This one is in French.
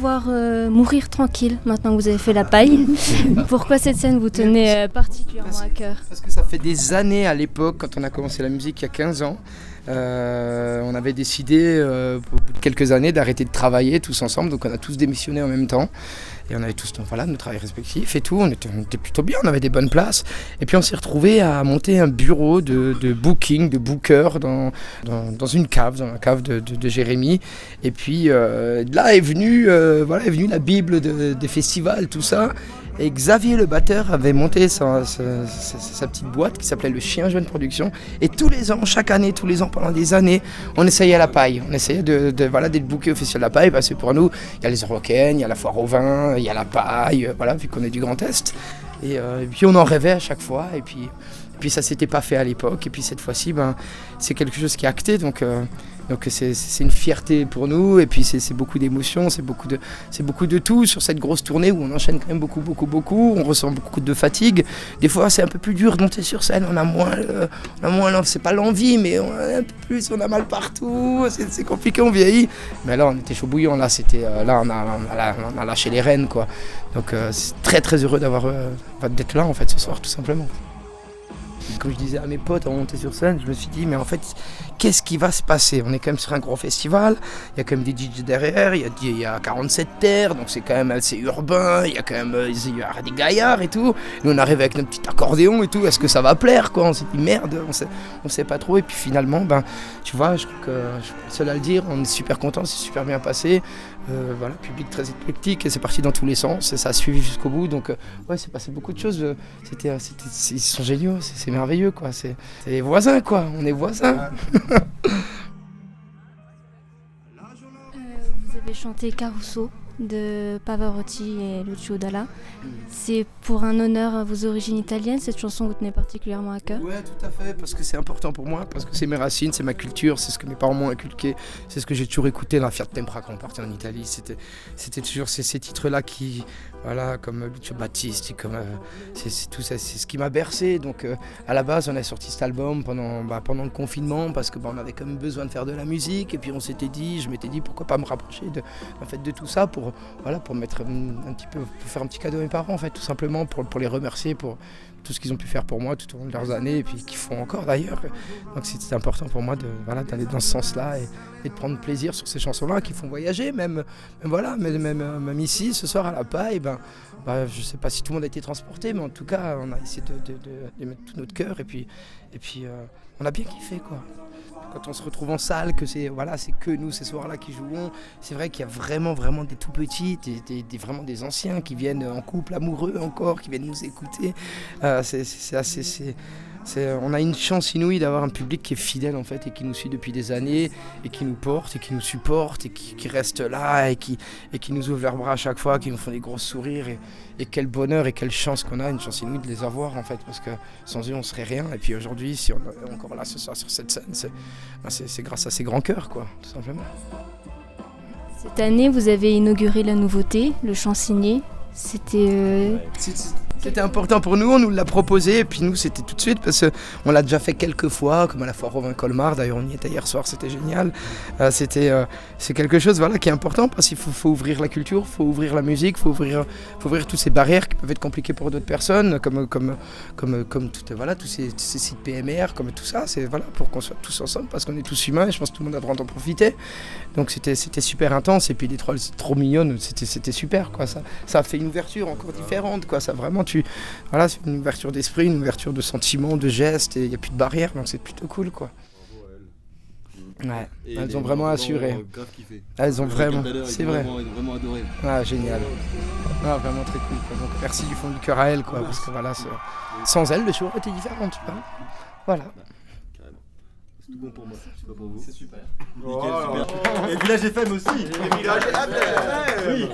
pouvoir mourir tranquille maintenant que vous avez fait la paille. Pourquoi cette scène vous tenait particulièrement à cœur? Parce que ça fait des années à l'époque, quand on a commencé la musique il y a 15 ans, on avait décidé au bout de quelques années d'arrêter de travailler tous ensemble, donc on a tous démissionné en même temps. Et on avait tous nos travails respectifs et tout, on était plutôt bien, on avait des bonnes places. Et puis on s'est retrouvés à monter un bureau de booking, de booker dans une cave, dans la cave de Jérémy. Et puis là est venue la Bible des festivals, tout ça. Et Xavier le batteur avait monté sa petite boîte qui s'appelait le Chien Jeune Production. Et tous les ans, chaque année, pendant des années, on essayait la paille. On essayait d'être booké au Festival de la paille parce que pour nous, il y a les Eurocaines, il y a la foire au vin, il y a la paille, vu qu'on est du Grand Est. Et puis on en rêvait à chaque fois. Et puis ça s'était pas fait à l'époque. Et puis cette fois-ci, c'est quelque chose qui est acté. Donc c'est une fierté pour nous. Et puis c'est beaucoup d'émotions, c'est beaucoup de tout sur cette grosse tournée où on enchaîne quand même beaucoup. On ressent beaucoup de fatigue. Des fois c'est un peu plus dur de monter sur scène. On a moins c'est pas l'envie, mais on a un peu plus, on a mal partout. C'est compliqué, on vieillit. Mais là on était chaud bouillant. Là on a lâché les rênes, quoi. Donc c'est très très heureux d'être là en fait ce soir, tout simplement. Comme je disais à mes potes en montant sur scène, je me suis dit mais en fait qu'est-ce qui va se passer? On est quand même sur un gros festival, il y a quand même des DJ derrière, il y a 47 terres, donc c'est quand même assez urbain, il y a quand même des gaillards et tout. Nous on arrive avec notre petit accordéon et tout, est-ce que ça va plaire quoi? On s'est dit merde, on sait pas trop. Et puis finalement, tu vois, je crois que je suis le seul à le dire, on est super content, c'est super bien passé. Public très éclectique et c'est parti dans tous les sens et ça a suivi jusqu'au bout. Donc c'est passé beaucoup de choses. Ils sont géniaux, c'est merveilleux quoi. C'est les voisins quoi, on est voisins. Vous avez chanté Caruso de Pavarotti et Lucio Dalla. C'est pour un honneur à vos origines italiennes, cette chanson vous tenait particulièrement à cœur? Oui, tout à fait, parce que c'est important pour moi, parce que c'est mes racines, c'est ma culture, c'est ce que mes parents m'ont inculqué, c'est ce que j'ai toujours écouté dans la Fiat Tempra quand on partait en Italie. C'était toujours ces titres-là qui, comme Lucio Battisti, c'est tout ça, c'est ce qui m'a bercé. Donc à la base, on a sorti cet album pendant le confinement, parce que on avait quand même besoin de faire de la musique, et puis je m'étais dit pourquoi pas me rapprocher de tout ça pour mettre un petit peu, pour faire un petit cadeau à mes parents en fait, tout simplement pour les remercier pour tout ce qu'ils ont pu faire pour moi tout au long de leurs années et puis qu'ils font encore d'ailleurs. Donc c'était important pour moi d'aller dans ce sens-là et de prendre plaisir sur ces chansons-là qui font voyager, même ici ce soir à la paille. Je sais pas si tout le monde a été transporté, mais en tout cas on a essayé de mettre tout notre cœur et puis on a bien kiffé quoi. Quand on se retrouve en salle, que c'est que nous ces soirs-là qui jouons, c'est vrai qu'il y a vraiment des tout petits, vraiment des anciens qui viennent en couple amoureux encore, qui viennent nous écouter. On a une chance inouïe d'avoir un public qui est fidèle en fait et qui nous suit depuis des années et qui nous porte et qui nous supporte et qui reste là et qui nous ouvre leurs bras à chaque fois, qui nous font des gros sourires et quel bonheur et quelle chance qu'on a, une chance inouïe de les avoir en fait, parce que sans eux on serait rien. Et puis aujourd'hui, si on est encore là ce soir sur cette scène, c'est grâce à ces grands cœurs quoi, tout simplement. Cette année, vous avez inauguré la nouveauté, le chant signé. C'était important pour nous, on nous l'a proposé et puis nous c'était tout de suite parce qu'on l'a déjà fait quelques fois, comme à la foire au vin Colmar, d'ailleurs on y était hier soir, c'était génial. C'est quelque chose qui est important parce qu'il faut ouvrir la culture, faut ouvrir la musique, faut ouvrir toutes ces barrières qui peuvent être compliquées pour d'autres personnes, comme tous ces sites PMR, comme tout ça, c'est pour qu'on soit tous ensemble parce qu'on est tous humains et je pense que tout le monde a le droit d'en profiter. Donc c'était super intense et puis les trois c'est trop mignonnes, c'était super quoi. Ça a fait une ouverture encore différente quoi, ça vraiment c'est une ouverture d'esprit, une ouverture de sentiments, de gestes et il n'y a plus de barrières donc c'est plutôt cool quoi. Ouais, elles ont vraiment assuré. Elles ont vraiment, c'est vrai. Vraiment adoré. Ah génial. Ah, vraiment très cool quoi. Donc merci du fond du cœur à elles quoi, parce que sans elles le show aurait été différent, tu vois. Voilà. C'est tout bon pour moi, c'est pas pour vous. C'est super. Nickel, super. Et le village FM aussi. Le village FM. Oui.